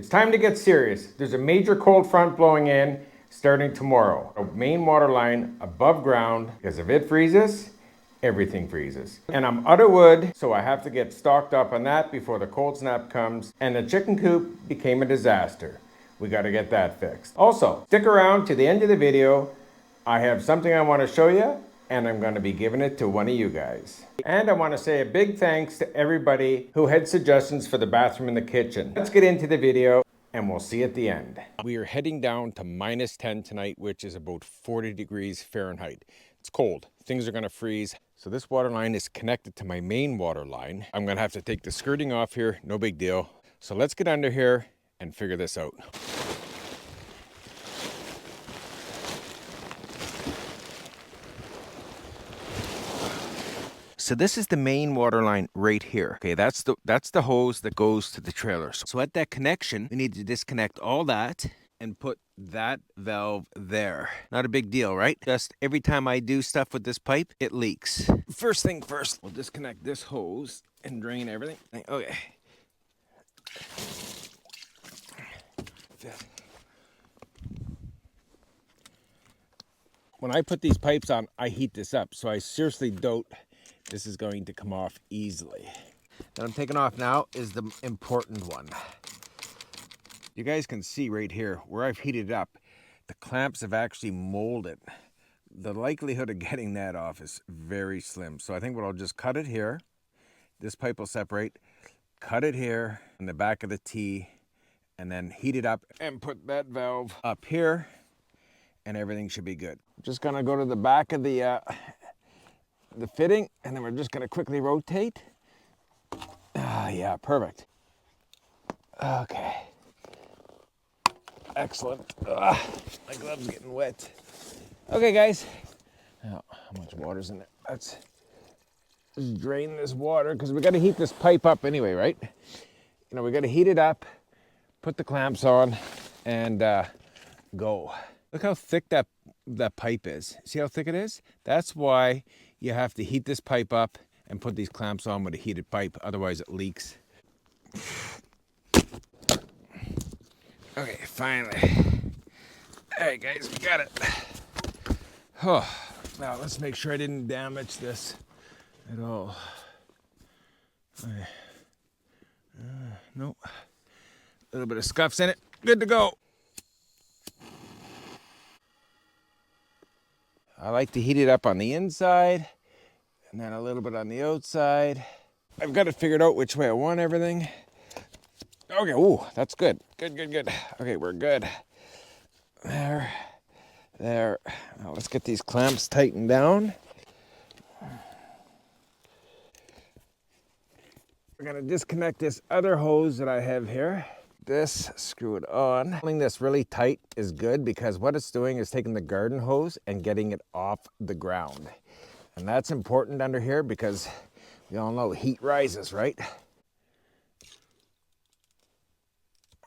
It's time to get serious. There's a major cold front blowing in starting tomorrow. A main water line above ground, because if it freezes, everything freezes. And I'm out of wood, so I have to get stocked up on that before the cold snap comes. And the chicken coop became a disaster. We gotta get that fixed. Also, stick around to the end of the video. I have something I wanna show you, and I'm gonna be giving it to one of you guys. And I wanna say a big thanks to everybody who had suggestions for the bathroom and the kitchen. Let's get into the video, and we'll see at the end. We are heading down to -10 tonight, which is about 40 degrees Fahrenheit. It's cold, things are gonna freeze. So this water line is connected to my main water line. I'm gonna have to take the skirting off here, no big deal. So let's get under here and figure this out. So this is the main water line right here. Okay, that's the hose that goes to the trailers. So at that connection, we need to disconnect all that and put that valve there. Not a big deal, right? Just every time I do stuff with this pipe, it leaks. First thing first, we'll disconnect this hose and drain everything. Okay. When I put these pipes on, I heat this up, so I seriously doubt this is going to come off easily. That I'm taking off now is the important one. You guys can see right here where I've heated it up, the clamps have actually molded. The likelihood of getting that off is very slim. So I think what I'll just cut it here. This pipe will separate, cut it here in the back of the T, and then heat it up and put that valve up here, and everything should be good. I'm just gonna go to the back of the fitting, and then we're just gonna quickly rotate. Yeah, perfect. Okay. Excellent. My glove's getting wet. Okay, guys. Now, how much water's in there? Let's just drain this water, because we gotta heat this pipe up anyway, right? You know, we gotta heat it up, put the clamps on, and go. Look how thick that pipe is. See how thick it is? That's why you have to heat this pipe up and put these clamps on with a heated pipe, otherwise it leaks. Okay, finally. All right, guys, we got it. Oh, now let's make sure I didn't damage this at all. Okay. Nope. A little bit of scuffs in it. Good to go. I like to heat it up on the inside and then a little bit on the outside. I've got it figured out which way I want everything. Okay, ooh, that's good. Good. Okay, we're good. There. Now let's get these clamps tightened down. We're gonna disconnect this other hose that I have here. This, screw it on. Pulling this really tight is good, because what it's doing is taking the garden hose and getting it off the ground. And that's important under here, because we all know heat rises, right?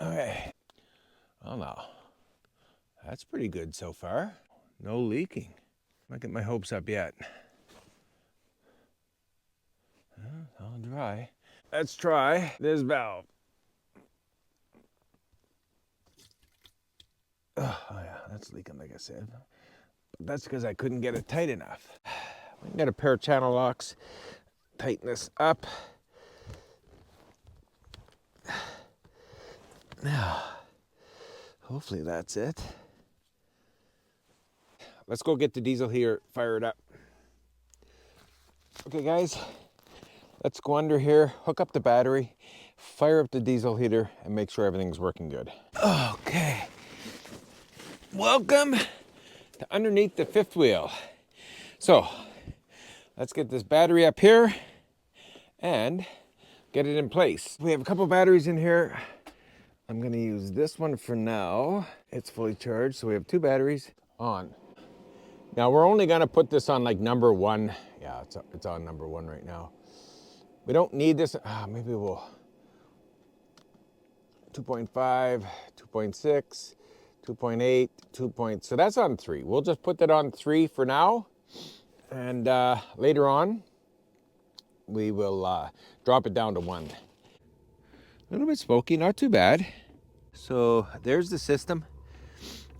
Okay. Well, now, that's pretty good so far. No leaking. Not get my hopes up yet. It's all dry. Let's try this valve. Oh yeah, that's leaking like I said. But that's because I couldn't get it tight enough. We can get a pair of channel locks, tighten this up. Now, hopefully that's it. Let's go get the diesel here, fire it up. Okay guys, let's go under here, hook up the battery, fire up the diesel heater, and make sure everything's working good. Okay. Welcome to underneath the fifth wheel. So let's get this battery up here and get it in place. We have a couple batteries in here. I'm gonna use this one for now. It's fully charged, so we have two batteries on. Now we're only gonna put this on like number 1. Yeah, it's on number 1 right now. We don't need this, maybe we'll 2.5, 2.6, 2.8, 2. So that's on 3. We'll just put that on 3 for now, and later on we will drop it down to 1. A little bit smoky, not too bad. So there's the system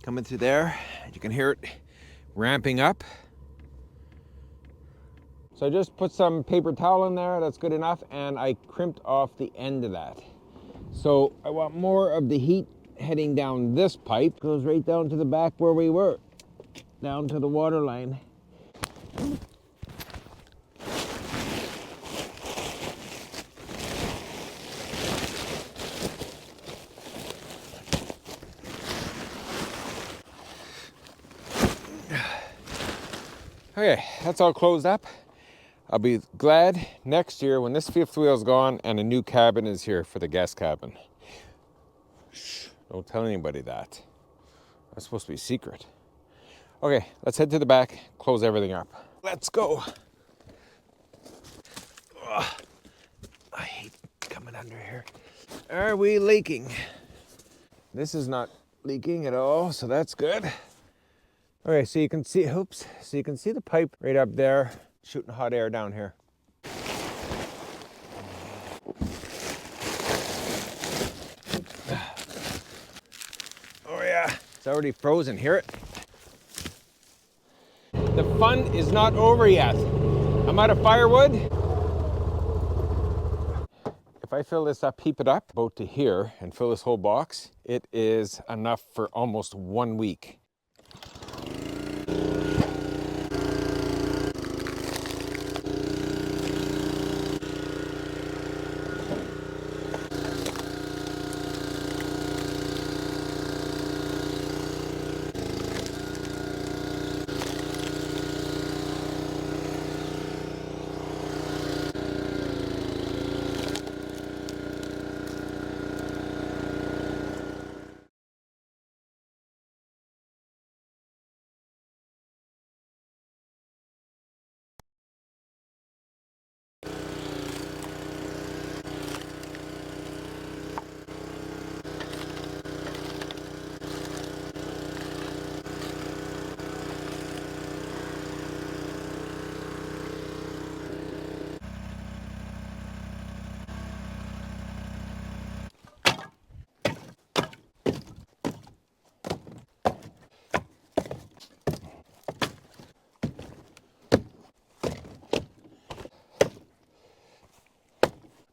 coming through there. You can hear it ramping up. So I just put some paper towel in there, that's good enough, and I crimped off the end of that. So I want more of the heat heading down this pipe. Goes right down to the back where we were, down to the water line. Okay, that's all closed up. I'll be glad next year when this fifth wheel is gone and a new cabin is here for the guest cabin. Shh, don't tell anybody that. That's supposed to be secret. Okay, let's head to the back, close everything up. Let's go. Ugh, I hate coming under here. Are we leaking? This is not leaking at all, so that's good. Okay, so you can see, oops, so you can see the pipe right up there shooting hot air down here. Oh yeah, it's already frozen, hear it? The fun is not over yet. I'm out of firewood. If I fill this up, heap it up, about to here, and fill this whole box, it is enough for almost 1 week.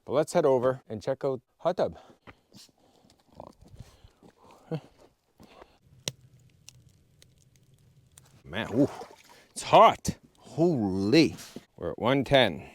But let's head over and check out hot tub. Man, ooh, it's hot. Holy. We're at 110.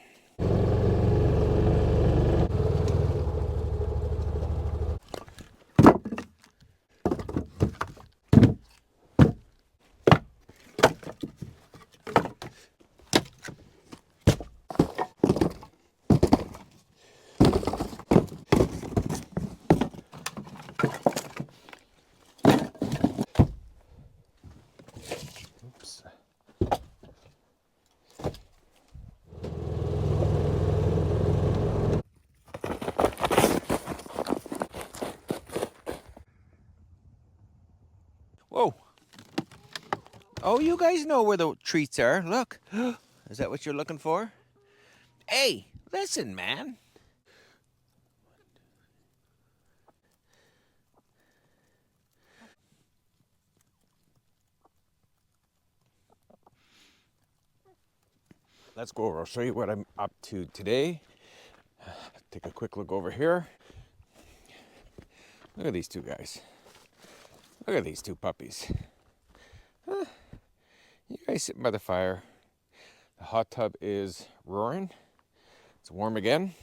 Oops. Whoa. Oh, you guys know where the treats are. Look. Is that what you're looking for? Hey, listen, man. Let's go over. I'll show you what I'm up to today. Take a quick look over here. Look at these two guys. Look at these two puppies. Huh. You guys sitting by the fire. The hot tub is roaring. It's warm again.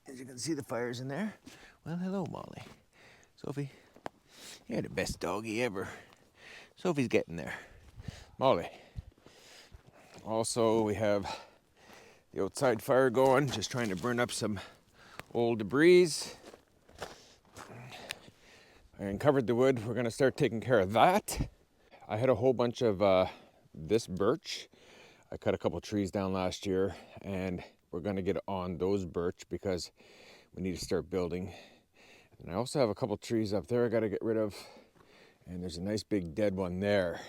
As you can see, the fire's in there. Well, hello, Molly. Sophie, you're the best doggy ever. Sophie's getting there. Molly. Also, we have the outside fire going, just trying to burn up some old debris. I uncovered the wood. We're going to start taking care of that. I had a whole bunch of this birch. I cut a couple trees down last year, and we're going to get on those birch because we need to start building. And I also have a couple trees up there I got to get rid of, and there's a nice big dead one there.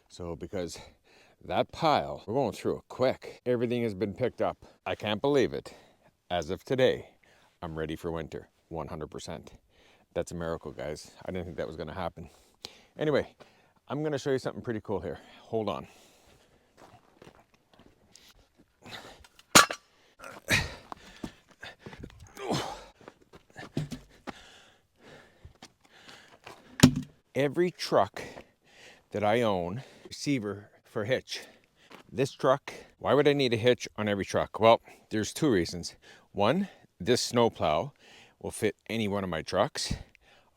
So because that pile, we're going through it quick. Everything has been picked up. I can't believe it. As of today, I'm ready for winter, 100%. That's a miracle, guys. I didn't think that was gonna happen. Anyway, I'm gonna show you something pretty cool here. Hold on. Every truck that I own, receiver for hitch. This truck, why would I need a hitch on every truck? Well, there's two reasons. One, this snowplow will fit any one of my trucks.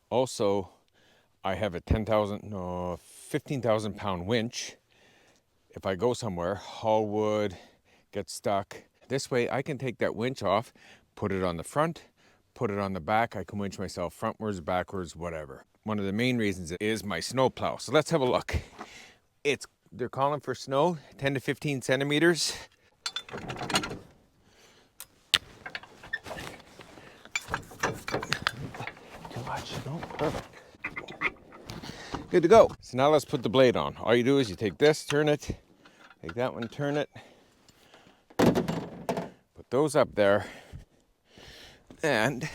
Also, I have a 15,000 pound winch. If I go somewhere, haul wood, get stuck. This way I can take that winch off, put it on the front, put it on the back. I can winch myself frontwards, backwards, whatever. One of the main reasons is my snowplow. So let's have a look. They're calling for snow, 10 to 15 centimeters. Too much, no, perfect. Good to go. So now let's put the blade on. All you do is you take this, turn it, take that one, turn it, put those up there, and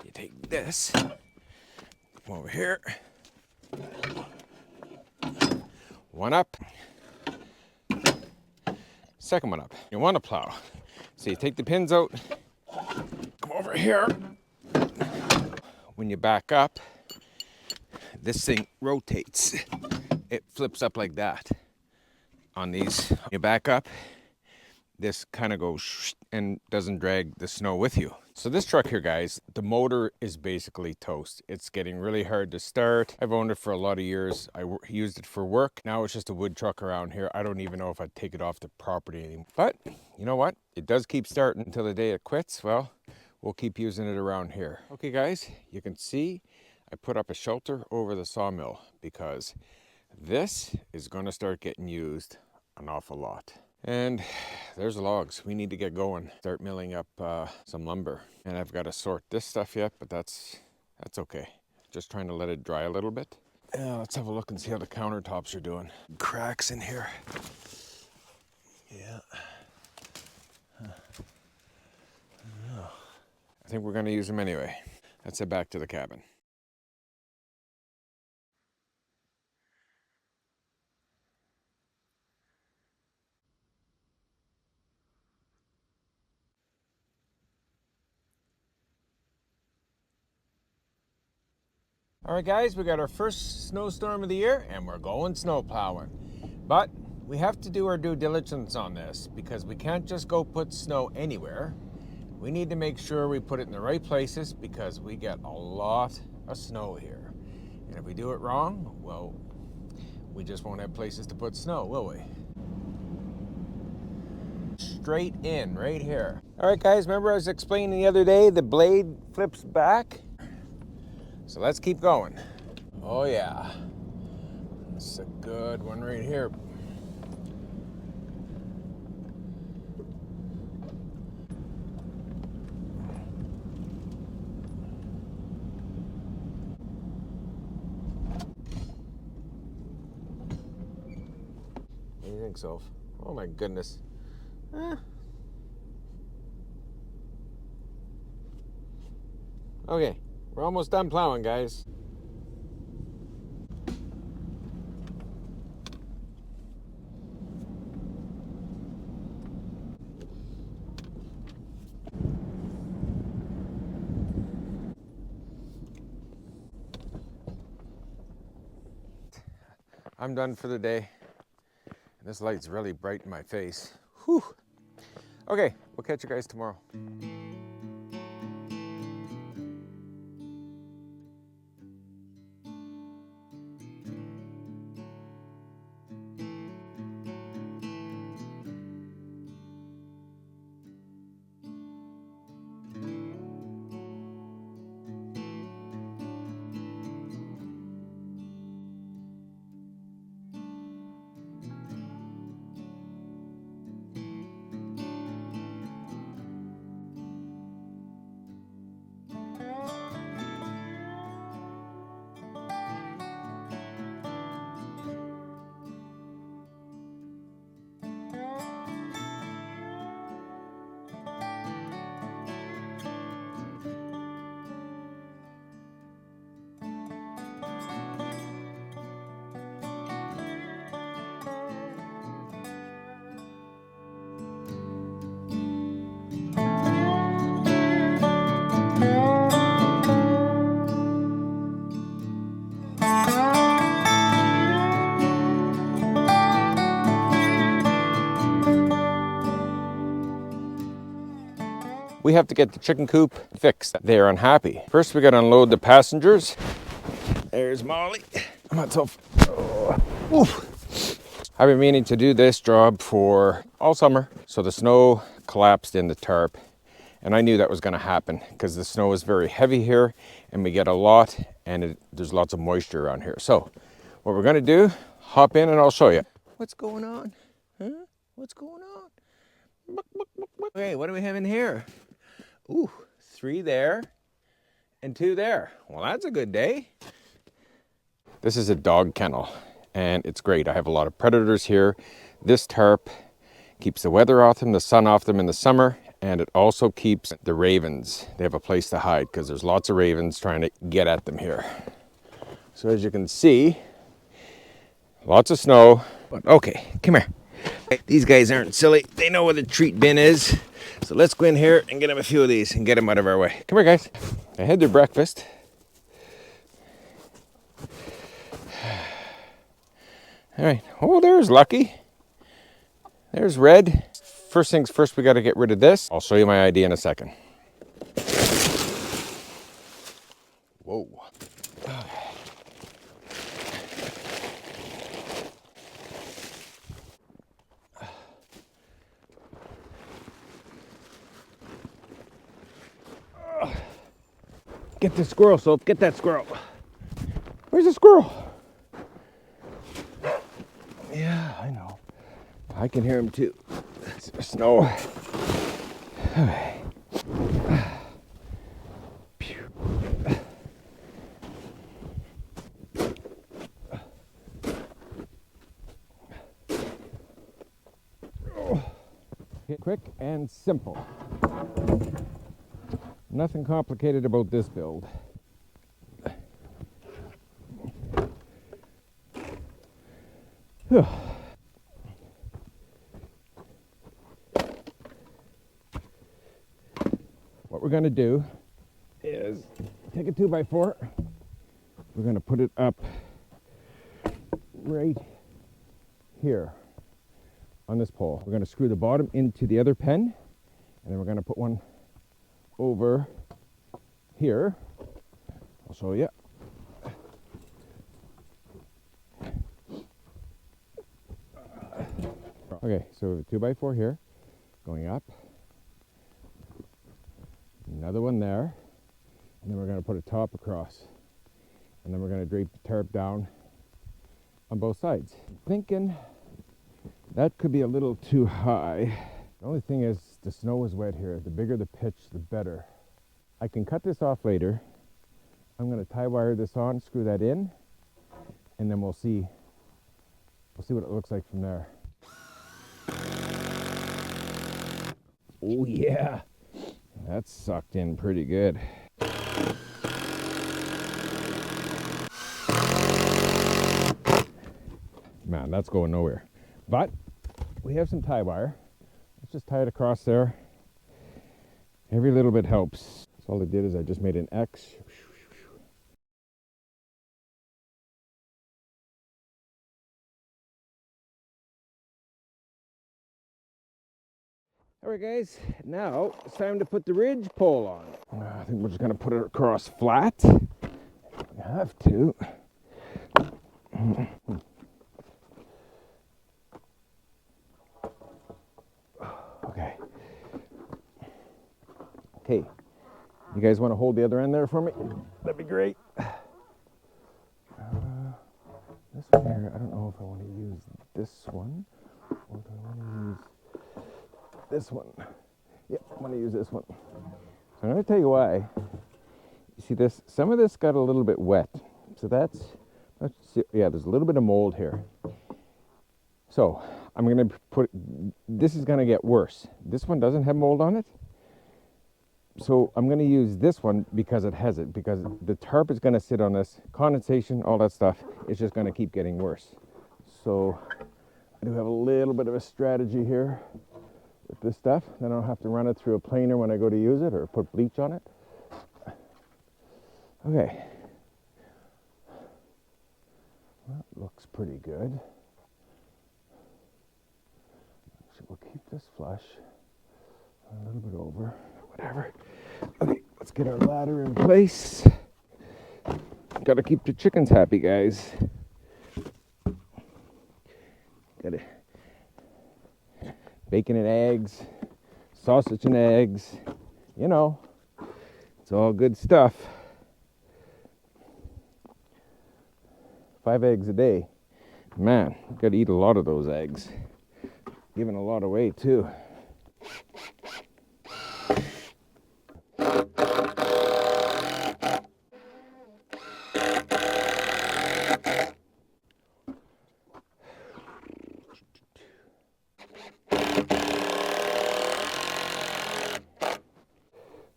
you take this, come over here, one up, second one up. You want to plow. So you take the pins out, come over here. When you back up, this thing rotates. It flips up like that. On these, you back up, this kind of goes and doesn't drag the snow with you. So this truck here, guys, the motor is basically toast. It's getting really hard to start. I've owned it for a lot of years. I used it for work. Now it's just a wood truck around here. I don't even know if I'd take it off the property anymore. But you know what? It does keep starting until the day it quits. Well, we'll keep using it around here. Okay, guys, you can see I put up a shelter over the sawmill because this is going to start getting used an awful lot. And there's the logs. We need to get going, start milling up some lumber. And I've got to sort this stuff yet, but that's okay. Just trying to let it dry a little bit. Let's have a look and see how the countertops are doing. Cracks in here. Yeah. I think we're going to use them anyway. Let's head back to the cabin. All right, guys, we got our first snowstorm of the year and we're going snow plowing. But we have to do our due diligence on this because we can't just go put snow anywhere. We need to make sure we put it in the right places because we get a lot of snow here. And if we do it wrong, well, we just won't have places to put snow, will we? Straight in, right here. All right, guys, remember I was explaining the other day, the blade flips back? So let's keep going. Oh yeah, it's a good one right here. What do you think, Soph? Oh my goodness. Okay, we're almost done plowing, guys. I'm done for the day. This light's really bright in my face. Whew. Okay, we'll catch you guys tomorrow. we have to get the chicken coop fixed. They are unhappy. First, we got to unload the passengers. There's Molly. I'm not so. I've been meaning to do this job for all summer. So the snow collapsed in the tarp, and I knew that was going to happen because the snow is very heavy here, and we get a lot, and there's lots of moisture around here. So what we're going to do, hop in and I'll show you. What's going on? Huh? What's going on? Okay, what do we have in here? Ooh, 3 there and 2 there. Well, that's a good day. This is a dog kennel, and it's great. I have a lot of predators here. This tarp keeps the weather off them, the sun off them in the summer, and it also keeps the ravens. They have a place to hide because there's lots of ravens trying to get at them here. So as you can see, lots of snow. But okay, come here. These guys aren't silly. They know where the treat bin is. So let's go in here and get them a few of these and get them out of our way. Come here, guys. They had their breakfast. All right. Oh, there's Lucky. There's Red. First things first, we got to get rid of this. I'll show you my ID in a second. Whoa. Get the squirrel, Soap. Get that squirrel. Where's the squirrel? Yeah, I know. I can hear him too. Snow. Okay. Quick and simple. Nothing complicated about this build. What we're going to do is take a 2x4. We're going to put it up right here on this pole. We're going to screw the bottom into the other pen, and then we're going to put one over here. I'll show you. Okay, so we have a 2x4 here going up, another one there, and then we're going to put a top across, and then we're going to drape the tarp down on both sides. I'm thinking that could be a little too high. The only thing is the snow is wet here. The bigger the pitch, the better. I can cut this off later. I'm going to tie wire this on, screw that in, and then we'll see what it looks like from there. Oh yeah, that's sucked in pretty good. Man, that's going nowhere. But we have some tie wire. Let's just tie it across there. Every little bit helps. So all I did is I just made an X. All right, guys, now it's time to put the ridge pole on. I think we're just going to put it across flat. We have to. Okay. Okay. You guys want to hold the other end there for me? That'd be great. This one here, I don't know if I want to use this one or do I want to use this one. Yep, I'm going to use this one. So I'm going to tell you why. You see this? Some of this got a little bit wet. So that's yeah, there's a little bit of mold here. So I'm going to put, this is going to get worse. This one doesn't have mold on it. So I'm going to use this one because it has it, because the tarp is going to sit on this. Condensation, all that stuff, it's just going to keep getting worse. So I do have a little bit of a strategy here with this stuff. Then I don't have to run it through a planer when I go to use it or put bleach on it. Okay. That looks pretty good. Actually, we'll keep this flush a little bit over. whatever. Okay, let's get our ladder in place. Gotta keep the chickens happy, guys. Gotta bacon and eggs, sausage and eggs, you know, it's all good stuff. 5 eggs a day. Man, gotta eat a lot of those eggs. Giving a lot away too.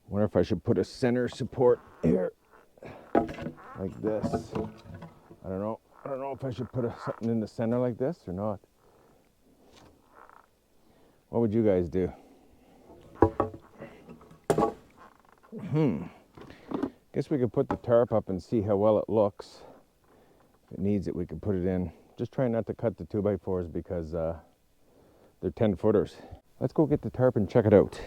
Wonder if I should put a center support here, like this. I don't know. I don't know if I should put something in the center like this or not. What would you guys do? Guess we could put the tarp up and see how well it looks. If it needs it, we could put it in. Just try not to cut the 2x4s because they're 10-footers. Let's go get the tarp and check it out.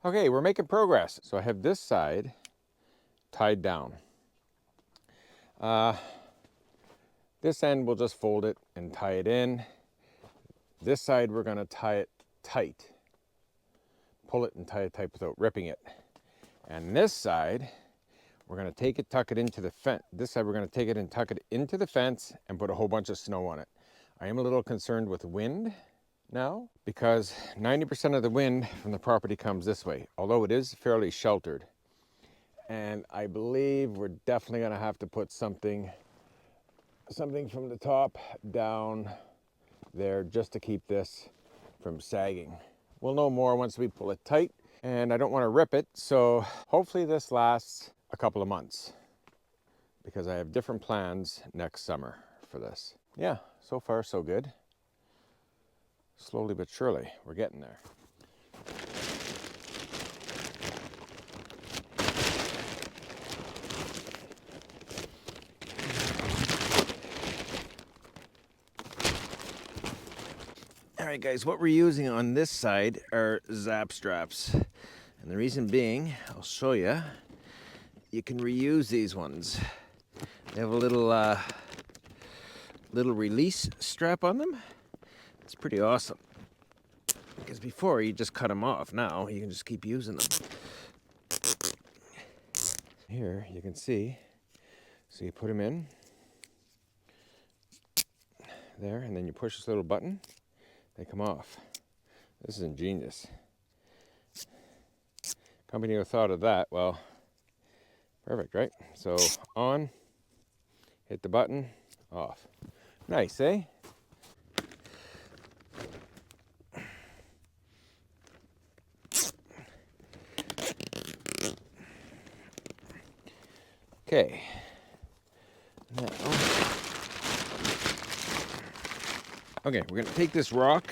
Okay, we're making progress. So I have this side tied down. This end we'll just fold it and tie it in. This side we're gonna tie it tight. Pull it and tie it tight without ripping it. And this side, we're gonna take it, tuck it into the fence. This side we're gonna take it and tuck it into the fence and put a whole bunch of snow on it. I am a little concerned with wind now because 90% of the wind from the property comes this way, although it is fairly sheltered. And I believe we're definitely gonna have to put something from the top down there just to keep this from sagging. We'll know more once we pull it tight, and I don't want to rip it, so hopefully this lasts a couple of months because I have different plans next summer for this. Yeah, so far so good. Slowly but surely, we're getting there. All right, guys, what we're using on this side are zap straps. And the reason being, I'll show you, you can reuse these ones. They have a little release strap on them. It's pretty awesome. Because before you just cut them off. Now you can just keep using them. Here you can see, so you put them in there, and then you push this little button. They come off. This is ingenious. Company who thought of that, well, perfect, right? So on, hit the button, off. Nice, eh? Okay. Now, okay, we're gonna take this rock,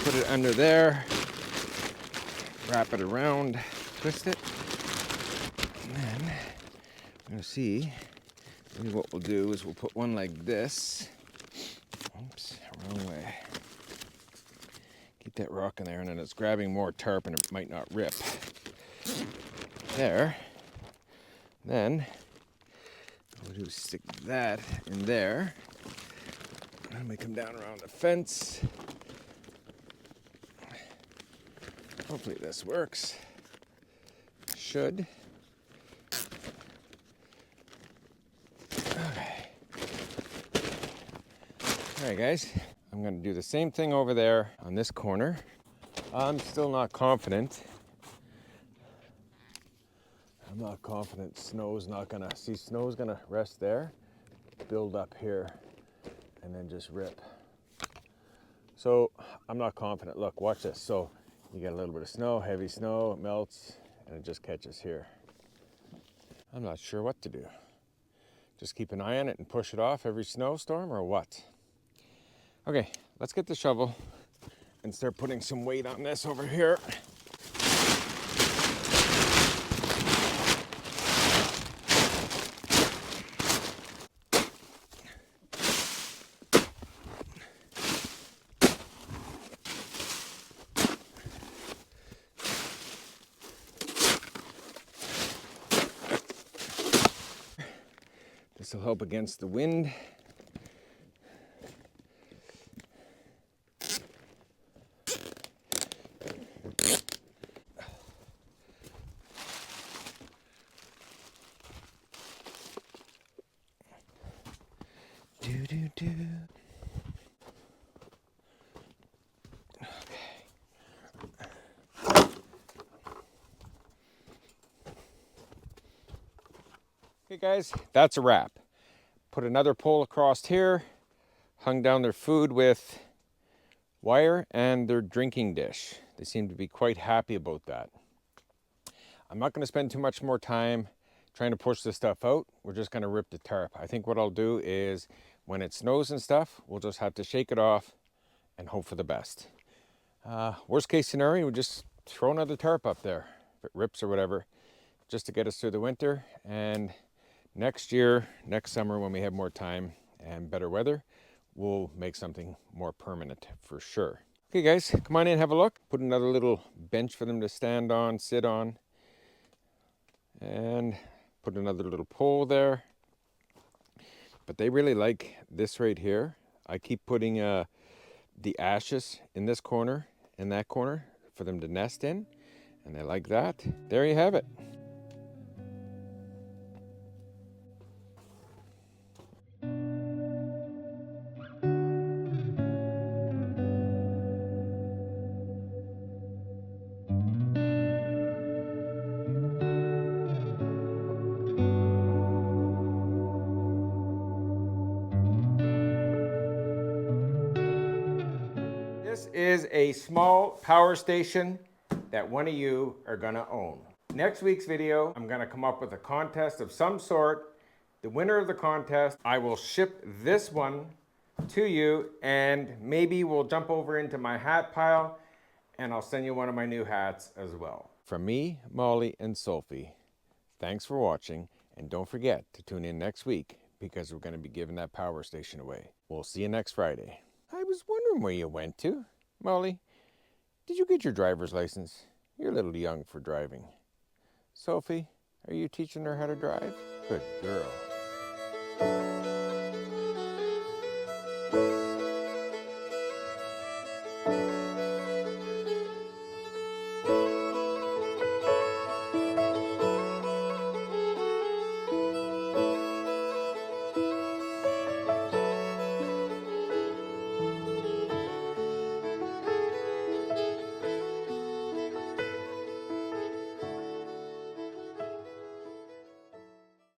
put it under there, wrap it around, twist it, and then I'm gonna see, maybe what we'll do is we'll put one like this. Oops, wrong way. Keep that rock in there, and then it's grabbing more tarp and it might not rip. There. Then what we'll do is stick that in there. And we come down around the fence. Hopefully this works. Should. Okay. All right, guys. I'm gonna do the same thing over there on this corner. I'm still not confident. I'm not confident snow's gonna rest there, build up here, and then just rip. So I'm not confident. Look, watch this. So you get a little bit of snow, heavy snow, it melts, and it just catches here. I'm not sure what to do. Just keep an eye on it and push it off every snowstorm, or what? Okay, let's get the shovel and start putting some weight on this over here. This will help against the wind. Do. Okay guys, that's a wrap. Put another pole across here, hung down their food with wire and their drinking dish. They seem to be quite happy about that. I'm not going to spend too much more time trying to push this stuff out. We're just going to rip the tarp. I think what I'll do is when it snows and stuff, we'll just have to shake it off and hope for the best. Worst case scenario, we just throw another tarp up there if it rips or whatever, just to get us through the winter. And next year, next summer, when we have more time and better weather, we'll make something more permanent for sure. Okay guys, come on in, have a look. Put another little bench for them to stand on, sit on. And put another little pole there. But they really like this right here. I keep putting the ashes in this corner and that corner for them to nest in. And they like that. There you have it. This is a small power station that one of you are gonna own. Next week's video, I'm gonna come up with a contest of some sort. The winner of the contest, I will ship this one to you, and maybe we'll jump over into my hat pile and I'll send you one of my new hats as well. From me, Molly, and Sophie, thanks for watching, and don't forget to tune in next week because we're gonna be giving that power station away. We'll see you next Friday. I was wondering where you went to. Molly, did you get your driver's license? You're a little young for driving. Sophie, are you teaching her how to drive? Good girl.